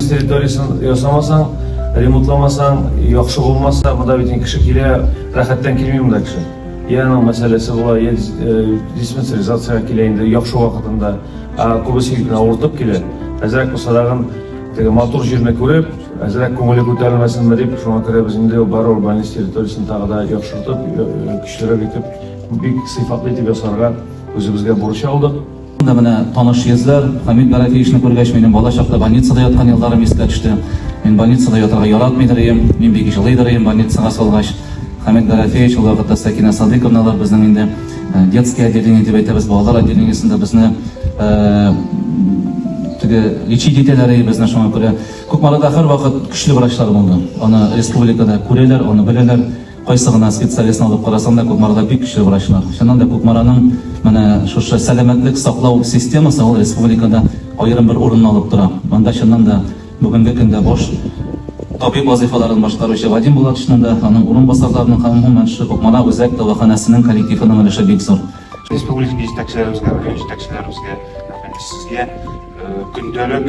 Территориясын ясамасаң, ремонтламасаң, яхшы булмаса, монда бит кеше килә, рәхәттән килми монда кеше. Яның мәсьәләсе була, диспансеризациягә килә инде яхшы вакытында, күбесе авыртып килә. Әзрәк булса дагы теге матур җирне күреп, әзрәк күңеле күтәрелмәсенме дип, шуңа күрә без инде Барор больница территориясын тагы да яхшыртып, көчлерәк итеп, бик сыйфатлы итеп ясарга үзебезгә бурыч алдык. Менә таныш йөзләр, Хамид Бәрәфиевичне күргәч, минем бала чакта больницада яткан елларым искә төште. Мин больницада ятарга яратмыйдыр идем, мин бик җылыйдыр идем больницага салгач. Хамид Бәрәфиевич ул вакытта Сәкинә Садыйковналар безнең инде детский отделение дип әйтәбез, балалар отделениесендә безне лечить итәләр, безне шуңа күрә. Күкмарада һәрвакыт көчле врачлар булды. Аны республикада күрәләр, аны беләләр. Кайсы гына специалистны алып карасам да, Күкмарада бик көчле врачлар. Шуннан да Күкмараның менә шушы сәламәтлек саклау системасы ул республикада аерым бер урын алып тора. Монда чыннан да бүгенге көндә баш табиб вазифаларын башкаручы Вадим Булатовичның да, аның урынбасарларының һәм гомумән Күкмара үзәк дәваханәсенең коллективының өлеше бик зур. Республика җитәкчеләребезгә, район җитәкчеләребезгә, сезгә көндәлек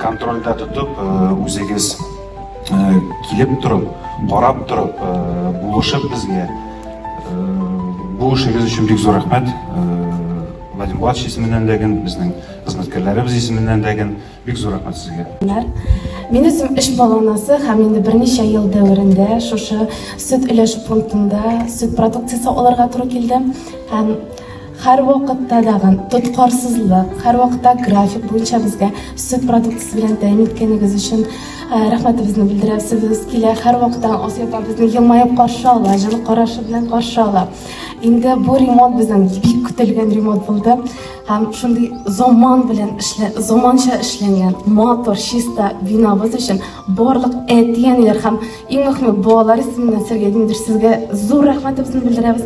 контрольдә тотып, үзегез килеп торып, карап торып, булышып безгә бу эшегез өчен бик зур рәхмәт. Вадим Булатович исеменнән дә, безнең хезмәткәрләребез исеменнән дә бик зур рәхмәт сезгә. Мин үзем эш баланасы һәм инде берничә ел дәверендә шушы сөт өлеш пунктында сөт продукциясе алырга туры килде. Һәм һәр вакытта дагы тоткарсызлык, һәр вакытта график буенча безгә сөт продукциясе белән тәэмин иткәнегез өчен рәхмәтебезне белдерәбез. Килә һәр вакытта Асия безне елмаеп каршы ала, җылы карашы белән каршы ала. Инде бу ремонт безнең бик көтелгән ремонт булды. Һәм шундый заманча эшләнгән, матур, чиста бинабыз өчен барлык әтиәниләр һәм иң мөһиме балалар исеменнән сезгә зур рәхмәтебезне белдерәбез.